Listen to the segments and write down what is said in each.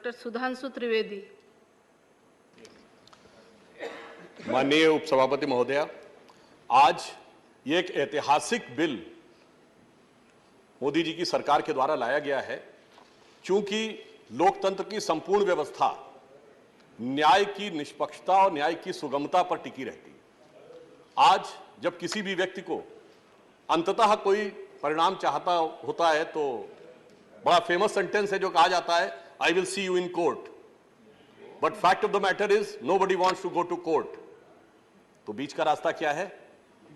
Doctor Sudhanshu Trivedi. माननीय उपसभापति महोदया, आज ये एक ऐतिहासिक बिल मोदी जी की सरकार के द्वारा लाया गया है। चूंकि लोकतंत्र की संपूर्ण व्यवस्था न्याय की निष्पक्षता और न्याय की सुगमता पर टिकी रहती है। आज जब किसी भी व्यक्ति को अंततः कोई परिणाम चाहता होता है तो बड़ा फेमस सेंटेंस है जो कहा जाता है, I will see you in court, but fact of the matter is nobody wants to go to court. तो बीच का रास्ता क्या है?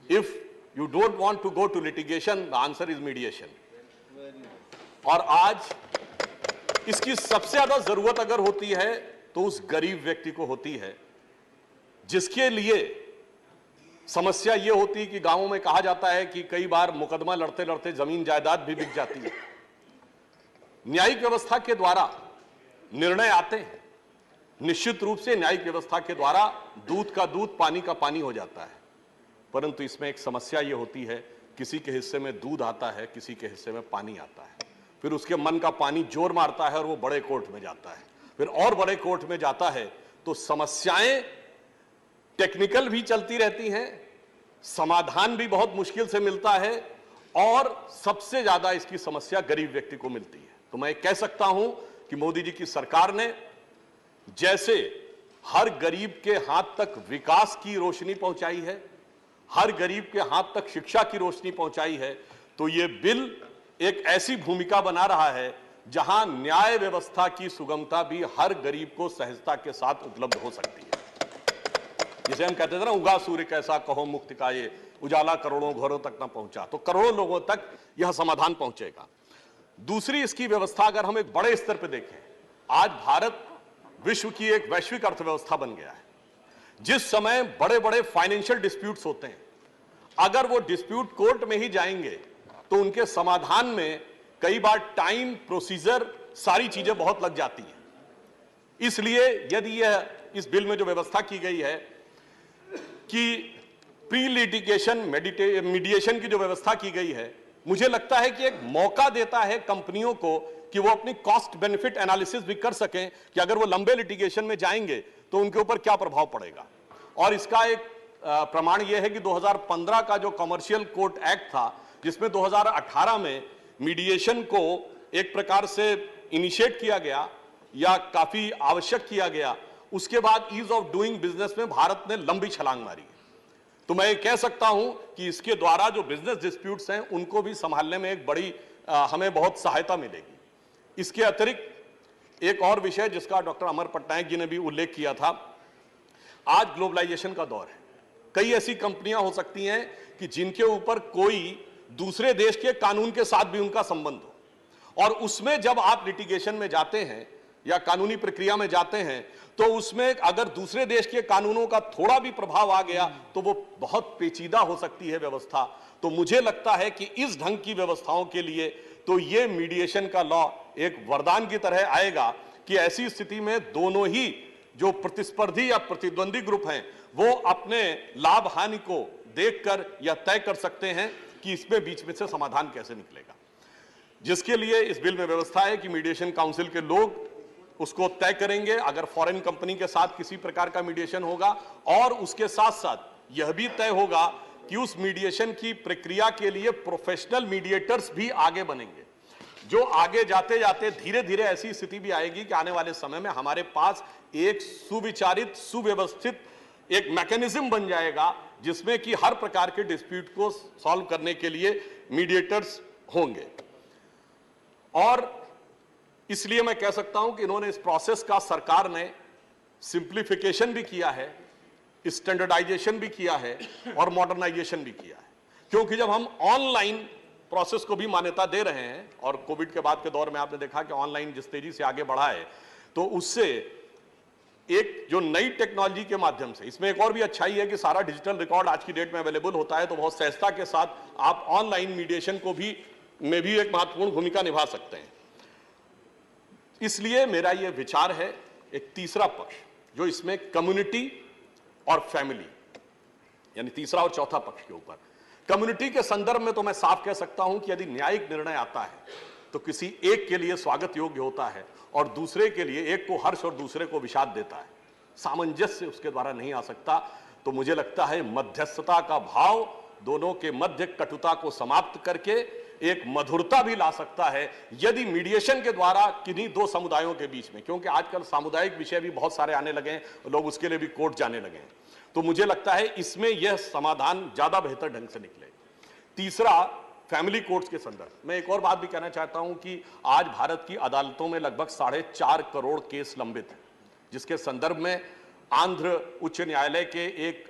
If you don't want to go to litigation, the answer is mediation. और आज इसकी सबसे ज्यादा जरूरत अगर होती है तो उस गरीब व्यक्ति को होती है जिसके लिए समस्या यह होती है कि गांवों में कहा जाता है कि कई बार मुकदमा लड़ते लड़ते जमीन जायदाद भी बिक जाती है। न्यायिक व्यवस्था के द्वारा निर्णय आते हैं, निश्चित रूप से न्यायिक व्यवस्था के द्वारा दूध का दूध पानी का पानी हो जाता है, परंतु इसमें एक समस्या यह होती है, किसी के हिस्से में दूध आता है, किसी के हिस्से में पानी आता है, फिर उसके मन का पानी जोर मारता है और वो बड़े कोर्ट में जाता है, फिर और बड़े कोर्ट में जाता है। तो समस्याएं टेक्निकल भी चलती रहती हैं, समाधान भी बहुत मुश्किल से मिलता है और सबसे ज्यादा इसकी समस्या गरीब व्यक्ति को मिलती है। तो मैं कह सकता हूं कि मोदी जी की सरकार ने जैसे हर गरीब के हाथ तक विकास की रोशनी पहुंचाई है, हर गरीब के हाथ तक शिक्षा की रोशनी पहुंचाई है, तो यह बिल एक ऐसी भूमिका बना रहा है जहां न्याय व्यवस्था की सुगमता भी हर गरीब को सहजता के साथ उपलब्ध हो सकती है। जिसे हम कहते थे ना, उगा सूर्य कैसा कहो मुक्ति का ये उजाला करोड़ों घरों तक ना पहुंचा, तो करोड़ों लोगों तक यह समाधान पहुंचेगा। दूसरी इसकी व्यवस्था अगर हम एक बड़े स्तर पर देखें, आज भारत विश्व की एक वैश्विक अर्थव्यवस्था बन गया है। जिस समय बड़े बड़े फाइनेंशियल डिस्प्यूट्स होते हैं, अगर वो डिस्प्यूट कोर्ट में ही जाएंगे तो उनके समाधान में कई बार टाइम, प्रोसीजर, सारी चीजें बहुत लग जाती हैं। इसलिए यदि यह इस बिल में जो व्यवस्था की गई है कि प्री लिटिगेशन मीडिएशन की जो व्यवस्था की गई है, मुझे लगता है कि एक मौका देता है कंपनियों को कि वो अपनी कॉस्ट बेनिफिट एनालिसिस भी कर सकें कि अगर वो लंबे लिटिगेशन में जाएंगे तो उनके ऊपर क्या प्रभाव पड़ेगा। और इसका एक प्रमाण यह है कि 2015 का जो कमर्शियल कोर्ट एक्ट था, जिसमें 2018 में मीडिएशन को एक प्रकार से इनिशिएट किया गया या काफी आवश्यक किया गया, उसके बाद ईज ऑफ डूइंग बिजनेस में भारत ने लंबी छलांग मारी। तो मैं कह सकता हूं कि इसके द्वारा जो बिजनेस डिस्प्यूट्स हैं उनको भी संभालने में एक बड़ी हमें बहुत सहायता मिलेगी। इसके अतिरिक्त एक और विषय जिसका डॉक्टर अमर पटनायक जी ने भी उल्लेख किया था, आज ग्लोबलाइजेशन का दौर है। कई ऐसी कंपनियां हो सकती हैं कि जिनके ऊपर कोई दूसरे देश के कानून के साथ भी उनका संबंध हो, और उसमें जब आप लिटिगेशन में जाते हैं या कानूनी प्रक्रिया में जाते हैं तो उसमें अगर दूसरे देश के कानूनों का थोड़ा भी प्रभाव आ गया तो वो बहुत पेचीदा हो सकती है व्यवस्था। तो मुझे लगता है कि इस ढंग की व्यवस्थाओं के लिए तो ये मीडिएशन का लॉ एक वरदान की तरह आएगा कि ऐसी स्थिति में दोनों ही जो प्रतिस्पर्धी या प्रतिद्वंदी ग्रुप हैं वो अपने लाभ हानि को देखकर यह तय कर सकते हैं कि इसमें बीच में से समाधान कैसे निकलेगा, जिसके लिए इस बिल में व्यवस्था है कि मीडिएशन काउंसिल के लोग उसको तय करेंगे। अगर फॉरेन कंपनी के साथ किसी प्रकार का मीडिएशन होगा, और उसके साथ साथ यह भी तय होगा कि उस मीडिएशन की प्रक्रिया के लिए प्रोफेशनल मीडिएटर्स भी आगे बनेंगे, जो आगे जाते जाते धीरे धीरे ऐसी स्थिति भी आएगी कि आने वाले समय में हमारे पास एक सुविचारित, सुव्यवस्थित एक मैकेनिज्म बन जाएगा जिसमें कि हर प्रकार के डिस्प्यूट को सॉल्व करने के लिए मीडिएटर्स होंगे। और इसलिए मैं कह सकता हूं कि इन्होंने इस प्रोसेस का, सरकार ने सिंप्लीफिकेशन भी किया है, स्टैंडर्डाइजेशन भी किया है और मॉडर्नाइजेशन भी किया है। क्योंकि जब हम ऑनलाइन प्रोसेस को भी मान्यता दे रहे हैं, और कोविड के बाद के दौर में आपने देखा कि ऑनलाइन जिस तेजी से आगे बढ़ा है, तो उससे एक जो नई टेक्नोलॉजी के माध्यम से, इसमें एक और भी अच्छाई है कि सारा डिजिटल रिकॉर्ड आज की डेट में अवेलेबल होता है, तो बहुत सहजता के साथ आप ऑनलाइन मीडिएशन को भी में भी एक महत्वपूर्ण भूमिका निभा सकते हैं। इसलिए मेरा यह विचार है, एक तीसरा पक्ष जो इसमें कम्युनिटी और फैमिली, यानी तीसरा और चौथा पक्ष के ऊपर, कम्युनिटी के संदर्भ में तो मैं साफ कह सकता हूं कि यदि न्यायिक निर्णय आता है तो किसी एक के लिए स्वागत योग्य होता है और दूसरे के लिए, एक को हर्ष और दूसरे को विषाद देता है। सामंजस्य उसके द्वारा नहीं आ सकता। तो मुझे लगता है मध्यस्थता का भाव दोनों के मध्य कटुता को समाप्त करके एक मधुरता भी ला सकता है यदि मीडिएशन के द्वारा किन्हीं दो समुदायों के बीच में, क्योंकि आजकल सामुदायिक विषय भी बहुत सारे आने लगे हैं, लोग उसके लिए भी कोर्ट जाने लगे हैं। तो मुझे लगता है इसमें यह समाधान ज्यादा बेहतर ढंग से निकले। तीसरा, फैमिली कोर्ट्स के संदर्भ में एक और बात भी कहना चाहता हूं कि आज भारत की अदालतों में लगभग 4.5 करोड़ केस लंबित हैं, जिसके संदर्भ में आंध्र उच्च न्यायालय के एक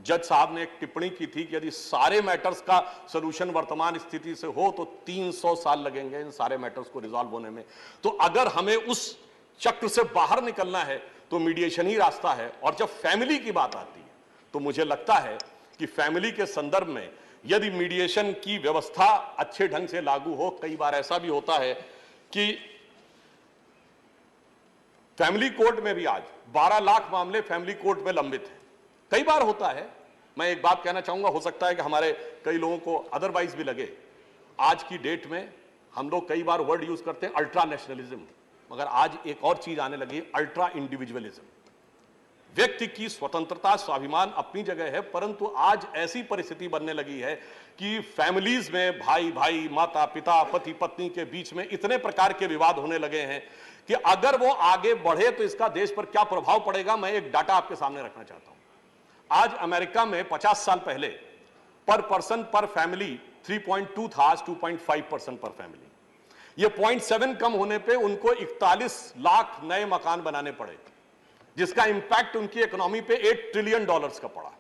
जज साहब ने एक टिप्पणी की थी कि यदि सारे मैटर्स का सलूशन वर्तमान स्थिति से हो तो 300 साल लगेंगे इन सारे मैटर्स को रिजॉल्व होने में। तो अगर हमें उस चक्र से बाहर निकलना है तो मीडिएशन ही रास्ता है। और जब फैमिली की बात आती है तो मुझे लगता है कि फैमिली के संदर्भ में यदि मीडिएशन की व्यवस्था अच्छे ढंग से लागू हो, कई बार ऐसा भी होता है कि फैमिली कोर्ट में भी आज 12 लाख मामले फैमिली कोर्ट में लंबित हैं। कई बार होता है, मैं एक बात कहना चाहूंगा, हो सकता है कि हमारे कई लोगों को अदरवाइज भी लगे, आज की डेट में हम लोग कई बार वर्ड यूज करते हैं अल्ट्रा नेशनलिज्म, मगर आज एक और चीज आने लगी, अल्ट्रा इंडिविजुअलिज्म। व्यक्ति की स्वतंत्रता, स्वाभिमान अपनी जगह है, परंतु आज ऐसी परिस्थिति बनने लगी है कि फैमिलीज में भाई भाई, माता पिता, पति पत्नी के बीच में इतने प्रकार के विवाद होने लगे हैं कि अगर वो आगे बढ़े तो इसका देश पर क्या प्रभाव पड़ेगा। मैं एक डाटा आपके सामने रखना चाहता हूं। आज अमेरिका में 50 साल पहले पर पर्सन पर फैमिली 3.2 था, आज 2.5% पर फैमिली। ये 0.7 कम होने पे उनको 41 लाख नए मकान बनाने पड़े, जिसका इंपैक्ट उनकी इकोनॉमी पे $8 ट्रिलियन का पड़ा।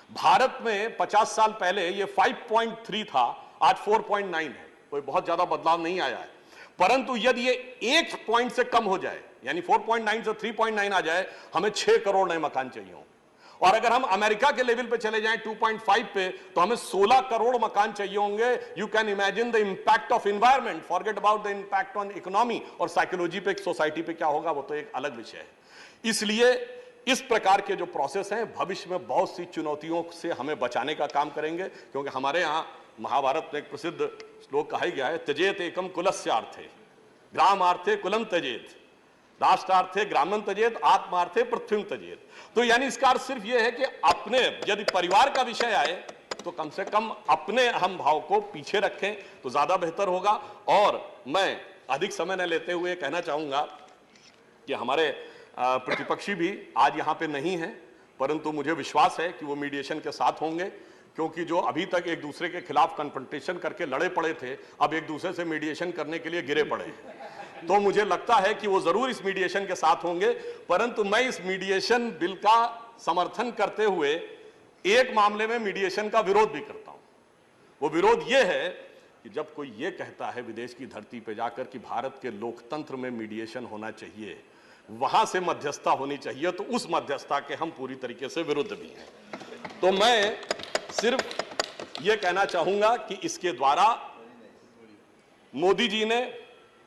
भारत में 50 साल पहले ये 5.3 था, आज 4.9 है। कोई बहुत ज्यादा बदलाव नहीं आया है, परंतु यदि ये 1 पॉइंट से कम हो जाए, यानी 4.9 से 3.9 आ जाए, हमें 6 करोड़ नए मकान चाहिए हों। और अगर हम अमेरिका के लेवल पे चले जाएं 2.5 पे, तो हमें 16 करोड़ मकान चाहिए होंगे। You can imagine the impact of environment, forget about the impact on economy और साइकोलॉजी पे, सोसाइटी पे क्या होगा वो तो एक अलग विषय है। इसलिए इस प्रकार के जो प्रोसेस हैं भविष्य में बहुत सी चुनौतियों से हमें बचाने का काम करेंगे, क्योंकि हमारे यहाँ महाभारत में एक प्रसिद्ध श्लोक कहा गया है, त्यजेत एकम कुलस्यार्थे ग्रामार्थे कुलम त्यजेत, राष्ट्रार्थे ग्रामं त्यजेत, आत्मार्थे पृथ्वीं त्यजेत। तो यानी इसका अर्थ सिर्फ यह है कि अपने, यदि परिवार का विषय आए तो कम से कम अपने अहम भाव को पीछे रखें तो ज्यादा बेहतर होगा। और मैं अधिक समय न लेते हुए कहना चाहूंगा कि हमारे प्रतिपक्षी भी आज यहां पे नहीं है, परंतु मुझे विश्वास है कि वो मीडिएशन के साथ होंगे, क्योंकि जो अभी तक एक दूसरे के खिलाफ कन्फ्रंटेशन करके लड़े पड़े थे, अब एक दूसरे से मीडिएशन करने के लिए गिरे पड़े हैं। तो मुझे लगता है कि वो जरूर इस मीडिएशन के साथ होंगे। परंतु मैं इस मीडिएशन बिल का समर्थन करते हुए एक मामले में मीडिएशन का विरोध भी करता हूं। वो विरोध ये है कि जब कोई ये कहता है विदेश की धरती पे जाकर कि भारत के लोकतंत्र में मीडिएशन होना चाहिए, वहां से मध्यस्थता होनी चाहिए, तो उस मध्यस्थता के हम पूरी तरीके से विरुद्ध भी हैं। तो मैं सिर्फ ये कहना चाहूंगा कि इसके द्वारा मोदी जी ने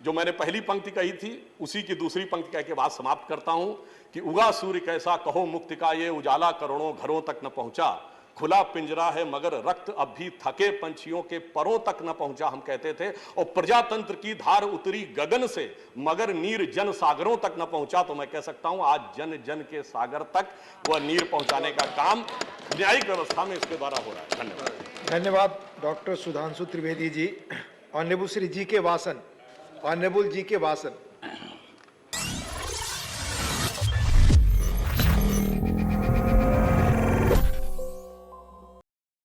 जो मैंने पहली पंक्ति कही थी उसी की दूसरी पंक्ति कह के बात समाप्त करता हूं कि उगा सूर्य कैसा कहो मुक्ति का ये उजाला करोड़ों घरों तक न पहुंचा, खुला पिंजरा है मगर रक्त अब भी थके पंछियों के परों तक न पहुंचा, हम कहते थे। और प्रजातंत्र की धार उतरी गगन से मगर नीर जन सागरों तक न पहुंचा। तो मैं कह सकता हूं आज जन जन के सागर तक वह नीर पहुंचाने का काम न्यायिक व्यवस्था में इसके द्वारा हो रहा है। धन्यवाद। धन्यवाद डॉक्टर सुधांशु त्रिवेदी जी। ऑनरेबल श्री जी के वासन, ऑनरेबल जी के वासन।